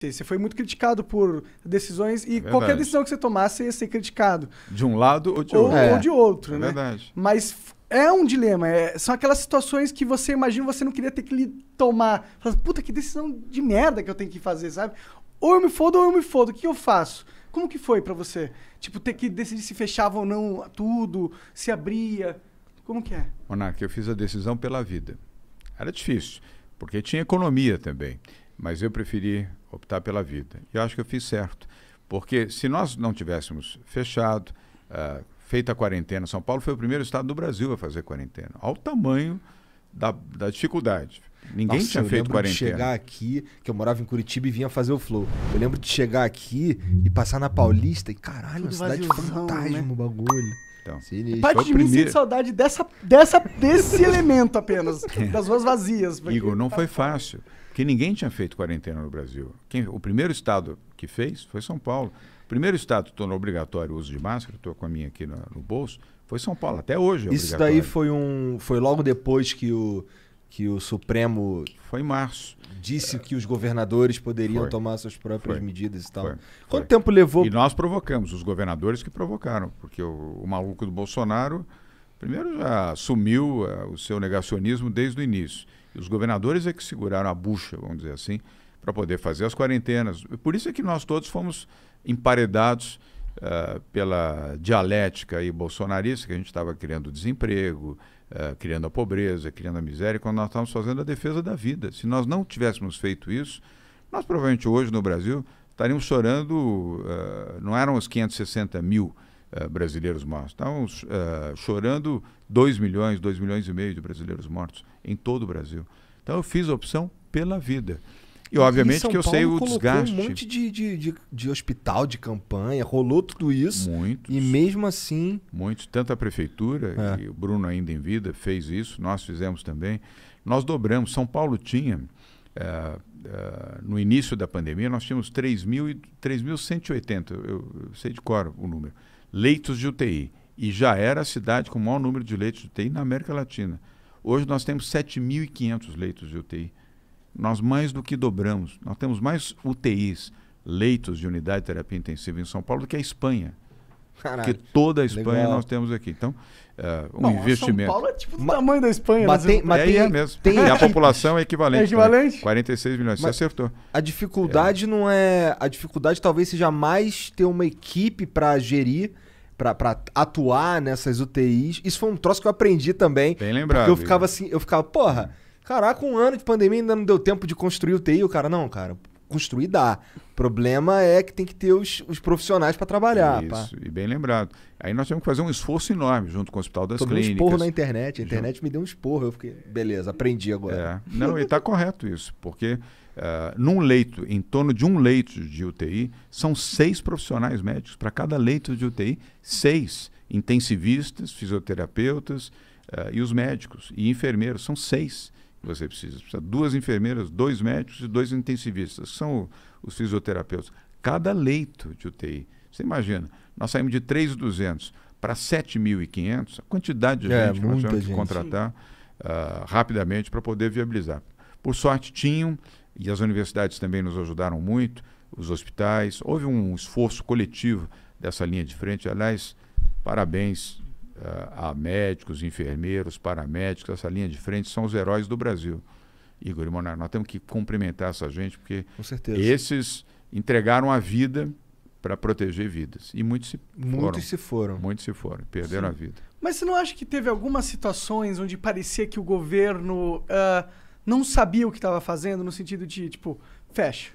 Você foi muito criticado por decisões e qualquer verdade. decisão que você tomasse ia ser criticado. De um lado ou de Ou, outro. ou de outro, É né? verdade. Mas é um dilema. São aquelas situações que você imagina você não queria ter que tomar. Fala, puta, que decisão de merda que eu tenho que fazer, sabe? Ou eu me fodo ou eu me fodo. O que eu faço? Como que foi pra você? Tipo, ter que decidir se fechava ou não tudo, se abria. Como que é? Monarca, eu fiz a decisão pela vida. Era difícil, porque tinha economia também. Mas eu preferi optar pela vida. E eu acho que eu fiz certo. Porque se nós não tivéssemos fechado, feita a quarentena, São Paulo foi o primeiro estado do Brasil a fazer quarentena. Ao tamanho da dificuldade. Ninguém Nossa, tinha eu feito lembro quarentena. de chegar aqui, que eu morava em Curitiba e vinha fazer o Flow. Eu lembro de chegar aqui e passar na Paulista e caralho, uma Tudo cidade vaziozão, fantasma, né? o bagulho. Então, Sinistro. Parte Foi o de mim primeiro. sente saudade desse elemento apenas. Das ruas vazias. porque- Igor, não foi fácil. Porque ninguém tinha feito quarentena no Brasil. O primeiro estado que fez foi São Paulo. O primeiro estado que tornou obrigatório o uso de máscara, estou com a minha aqui no bolso, foi São Paulo. Até hoje é Isso obrigatório. daí foi logo depois que o Supremo Foi em março. disse que os governadores poderiam Foi. tomar suas próprias Foi. medidas e tal. Foi. Quanto tempo levou? E nós provocamos, os governadores que provocaram, porque o maluco do Bolsonaro, primeiro já assumiu o seu negacionismo desde o início. E os governadores é que seguraram a bucha, vamos dizer assim, para poder fazer as quarentenas. Por isso é que nós todos fomos emparedados pela dialética aí bolsonarista, que a gente estava criando desemprego, criando a pobreza, criando a miséria, quando nós estávamos fazendo a defesa da vida. Se nós não tivéssemos feito isso, nós provavelmente hoje no Brasil estaríamos chorando, não eram os 560 mil brasileiros mortos, estávamos chorando 2 milhões e meio de brasileiros mortos em todo o Brasil. Então eu fiz a opção pela vida. E obviamente São que eu sei Paulo o colocou desgaste. um monte de hospital, de campanha, rolou tudo isso. Muitos. E mesmo assim... Muitos, tanto a prefeitura, e o Bruno ainda em vida fez isso, nós fizemos também. Nós dobramos. São Paulo tinha, no início da pandemia, nós tínhamos 3.180, eu sei de cor o número, leitos de UTI. E já era a cidade com o maior número de leitos de UTI na América Latina. Hoje nós temos 7.500 leitos de UTI. Nós mais do que dobramos. Nós temos mais UTIs, leitos de unidade de terapia intensiva em São Paulo do que a Espanha. Caralho. Porque toda a Espanha Legal. nós temos aqui. Então, Bom, investimento. São Paulo é tipo do tamanho da Espanha. mas né? tem- mas É mesmo. E a população é equivalente. É equivalente? Né? 46 milhões. Você Mas- acertou. A dificuldade não é... A dificuldade talvez seja mais ter uma equipe pra gerir, pra atuar nessas UTIs. Isso foi um troço que eu aprendi também. Bem lembrado. Porque eu ficava, porra, caraca, um ano de pandemia ainda não deu tempo de construir UTI. O cara, não, cara, construir dá. O problema é que tem que ter os profissionais pra trabalhar. Pá. Isso, e bem lembrado. Aí nós tivemos que fazer um esforço enorme junto com o Hospital das Tomei um Clínicas. esporro na internet. A internet me deu um esporro. Eu fiquei, beleza, aprendi agora. Não, e está correto isso, porque num leito, em torno de um leito de UTI, são 6 profissionais médicos. Para cada leito de UTI, 6 intensivistas, fisioterapeutas e os médicos. E enfermeiros, são 6 que você precisa. Precisa 2 enfermeiras, 2 médicos e 2 intensivistas, que são os fisioterapeutas. Cada leito de UTI. Você imagina, nós saímos de 3.200 para 7.500, a quantidade de gente que nós muita tivemos que gente. contratar rapidamente para poder viabilizar. Por sorte tinham, e as universidades também nos ajudaram muito, os hospitais, houve um esforço coletivo dessa linha de frente. Aliás, parabéns a médicos, enfermeiros, paramédicos, essa linha de frente são os heróis do Brasil. Igor e Monarca, nós temos que cumprimentar essa gente, porque Com certeza. esses entregaram a vida para proteger vidas. E muitos se foram. Muitos se foram, perderam a vida. Mas você não acha que teve algumas situações onde parecia que o governo não sabia o que estava fazendo, no sentido de, tipo, fecha.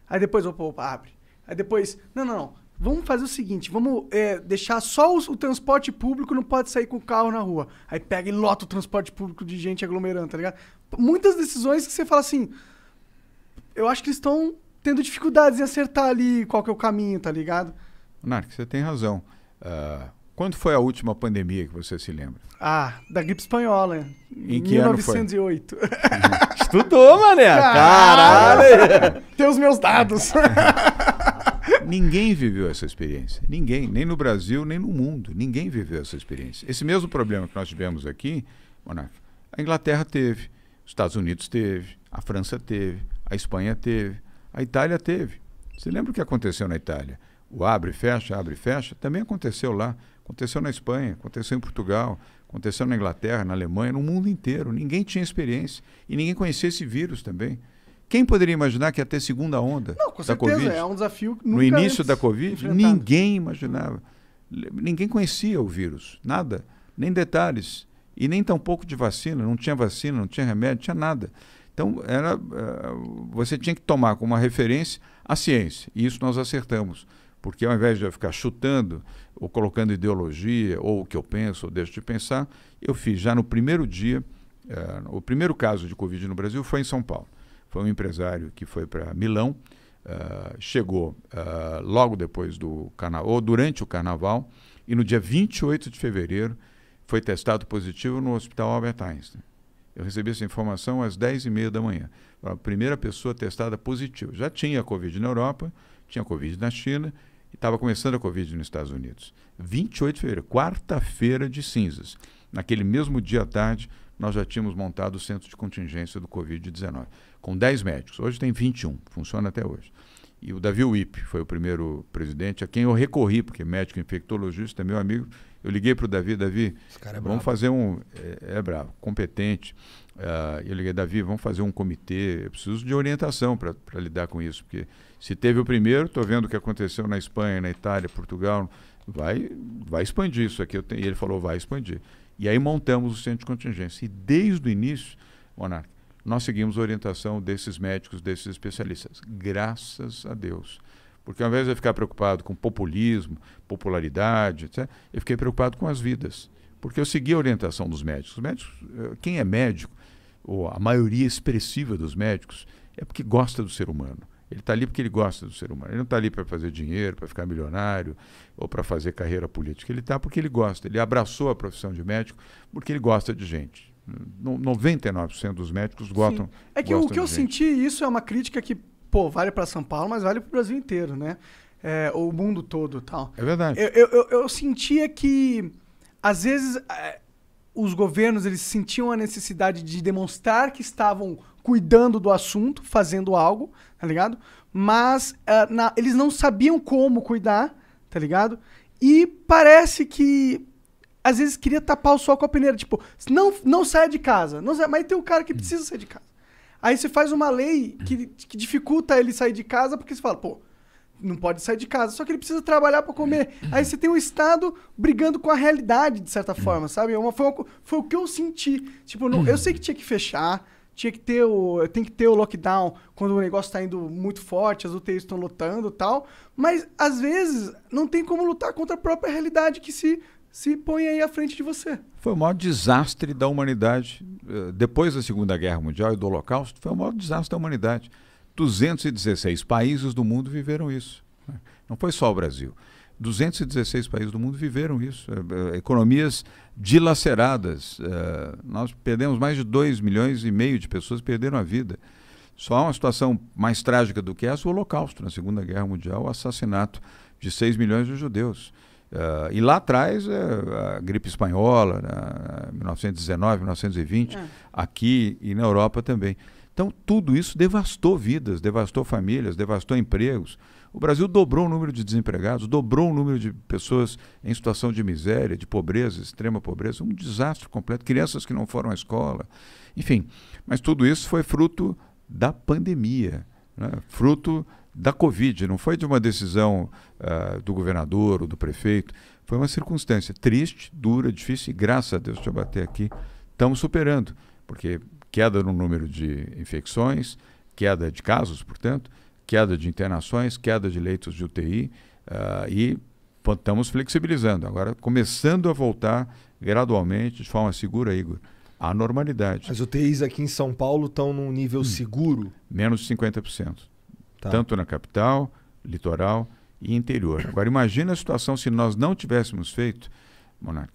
Aí depois, opa, abre. Aí depois, não. Vamos fazer o seguinte, vamos deixar só o transporte público, não pode sair com o carro na rua. Aí pega e lota o transporte público de gente aglomerando, tá ligado? Muitas decisões que você fala assim, eu acho que eles estão tendo dificuldades em acertar ali qual que é o caminho, tá ligado? Monarca, você tem razão. Quando foi a última pandemia que você se lembra? Da gripe espanhola. Em que ano foi? 1908. Estudou, mané. Caralho. Tem os meus dados. Ninguém viveu essa experiência. Ninguém, nem no Brasil, nem no mundo. Ninguém viveu essa experiência. Esse mesmo problema que nós tivemos aqui, Monarca, a Inglaterra teve, os Estados Unidos teve, a França teve, a Espanha teve, A Itália teve. Você lembra o que aconteceu na Itália? O abre e fecha, também aconteceu lá. Aconteceu na Espanha, aconteceu em Portugal, aconteceu na Inglaterra, na Alemanha, no mundo inteiro. Ninguém tinha experiência e ninguém conhecia esse vírus também. Quem poderia imaginar que ia ter segunda onda da Covid? É um desafio que no início da Covid, ninguém imaginava. Ninguém conhecia o vírus, nada, nem detalhes. E nem tampouco de vacina, não tinha remédio, não tinha nada. Então, você tinha que tomar como uma referência a ciência. E isso nós acertamos. Porque ao invés de eu ficar chutando, ou colocando ideologia, ou o que eu penso, ou deixo de pensar, eu fiz já no primeiro dia, o primeiro caso de Covid no Brasil foi em São Paulo. Foi um empresário que foi para Milão, chegou logo depois do carnaval, ou durante o carnaval, e no dia 28 de fevereiro foi testado positivo no Hospital Albert Einstein. Eu recebi essa informação às 10h30 da manhã. A primeira pessoa testada positiva. Já tinha Covid na Europa, tinha Covid na China e estava começando a Covid nos Estados Unidos. 28 de fevereiro, quarta-feira de cinzas. Naquele mesmo dia à tarde, nós já tínhamos montado o centro de contingência do Covid-19, com 10 médicos. Hoje tem 21, funciona até hoje. E o Davi Wipp foi o primeiro presidente a quem eu recorri, porque médico infectologista é meu amigo. Eu liguei para o Davi, vamos fazer bravo, competente. Eu liguei, Davi, vamos fazer um comitê, eu preciso de orientação para lidar com isso, porque se teve o primeiro, estou vendo o que aconteceu na Espanha, na Itália, Portugal, vai expandir isso aqui. E ele falou, vai expandir. E aí montamos o centro de contingência. E desde o início, Monark, nós seguimos a orientação desses médicos, desses especialistas. Graças a Deus. Porque ao invés de eu ficar preocupado com populismo, popularidade, etc., eu fiquei preocupado com as vidas. Porque eu segui a orientação dos médicos. Os médicos, quem é médico, ou a maioria expressiva dos médicos, é porque gosta do ser humano. Ele está ali porque ele gosta do ser humano. Ele não está ali para fazer dinheiro, para ficar milionário ou para fazer carreira política. Ele está porque ele gosta. Ele abraçou a profissão de médico porque ele gosta de gente. 99% dos médicos gostam. Sim. É que o que eu senti, isso é uma crítica que, vale para São Paulo, mas vale para o Brasil inteiro, né? O mundo todo e tal. É verdade. Eu sentia que, às vezes, os governos eles sentiam a necessidade de demonstrar que estavam cuidando do assunto, fazendo algo, tá ligado? Mas eles não sabiam como cuidar, tá ligado? E parece que às vezes queria tapar o sol com a peneira, tipo, não saia de casa, mas tem um cara que precisa sair de casa. Aí você faz uma lei que dificulta ele sair de casa, porque você fala, não pode sair de casa, só que ele precisa trabalhar para comer. Aí você tem o Estado brigando com a realidade, de certa forma, sabe? Foi o que eu senti. Tipo, eu sei que tinha que fechar, tem que ter o lockdown quando o negócio está indo muito forte, as UTIs estão lotando e tal, mas às vezes não tem como lutar contra a própria realidade que se põe aí à frente de você. Foi o maior desastre da humanidade. Depois da Segunda Guerra Mundial e do Holocausto, foi o maior desastre da humanidade. 216 países do mundo viveram isso. Não foi só o Brasil. 216 países do mundo viveram isso. Economias dilaceradas. Nós perdemos mais de 2,5 milhões de pessoas que perderam a vida. Só há uma situação mais trágica do que essa, o Holocausto, na Segunda Guerra Mundial, o assassinato de 6 milhões de judeus. E lá atrás, a gripe espanhola, 1919, 1920, aqui e na Europa também. Então, tudo isso devastou vidas, devastou famílias, devastou empregos. O Brasil dobrou o número de desempregados, dobrou o número de pessoas em situação de miséria, de pobreza, extrema pobreza, um desastre completo, crianças que não foram à escola, enfim. Mas tudo isso foi fruto da pandemia, né? Fruto da Covid, não foi de uma decisão do governador ou do prefeito, foi uma circunstância triste, dura, difícil, e graças a Deus, deixa eu bater aqui, estamos superando, porque queda no número de infecções, queda de casos, portanto, queda de internações, queda de leitos de UTI, e estamos flexibilizando, agora começando a voltar gradualmente, de forma segura, Igor, à normalidade. As UTIs aqui em São Paulo estão num nível seguro? Menos de 50%. Tá. Tanto na capital, litoral e interior. Agora, imagina a situação se nós não tivéssemos feito, Monark,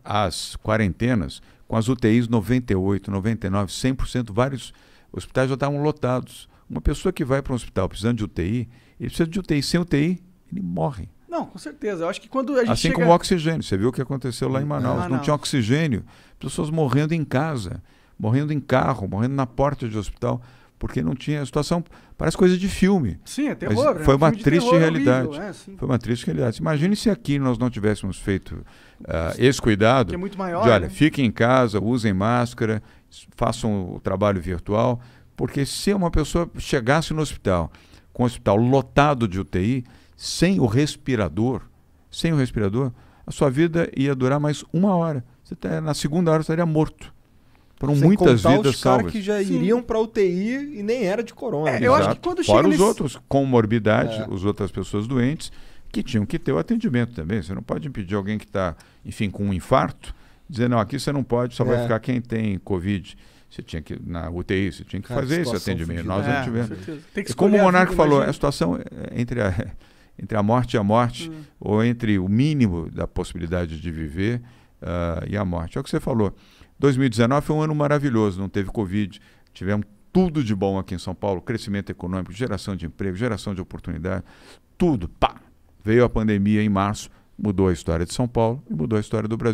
as quarentenas com as UTIs 98%, 99%, 100%, vários hospitais já estavam lotados. Uma pessoa que vai para um hospital precisando de UTI, ele precisa de UTI. Sem UTI, ele morre. Não, com certeza. Eu acho que quando a gente assim como o oxigênio. Você viu o que aconteceu lá em Manaus. Não tinha oxigênio. Pessoas morrendo em casa, morrendo em carro, morrendo na porta de hospital, porque não tinha a situação, parece coisa de filme. Sim, é Mas terror. foi uma filme de triste terror realidade. horrível, sim. Foi uma triste realidade. Imagine se aqui nós não tivéssemos feito esse cuidado. Que é muito maior. De, olha, né? fiquem em casa, usem máscara, façam o trabalho virtual, porque se uma pessoa chegasse no hospital, com o hospital lotado de UTI, sem o respirador, a sua vida ia durar mais 1 hora. Na segunda hora estaria morto. Foram Sem muitas contar vidas os caras salvas. que já Sim. iriam pra UTI e nem era de corona. Eu acho que quando chega Fora os nesse- outros com morbidade, as outras pessoas doentes, que tinham que ter o atendimento também. Você não pode impedir alguém que está, enfim, com um infarto, dizer, não, aqui você não pode, só vai ficar quem tem Covid. Você tinha que, na UTI, você tinha que Cara, fazer esse situação atendimento. fudida. Nós não tivemos. Com certeza. Tem que E como escolher o a Monarca vida, falou, imagina. a situação entre a morte e a morte, ou entre o mínimo da possibilidade de viver e a morte. É o que você falou. 2019 foi um ano maravilhoso, não teve Covid, tivemos tudo de bom aqui em São Paulo, crescimento econômico, geração de emprego, geração de oportunidade, tudo, pá! Veio a pandemia em março, mudou a história de São Paulo e mudou a história do Brasil.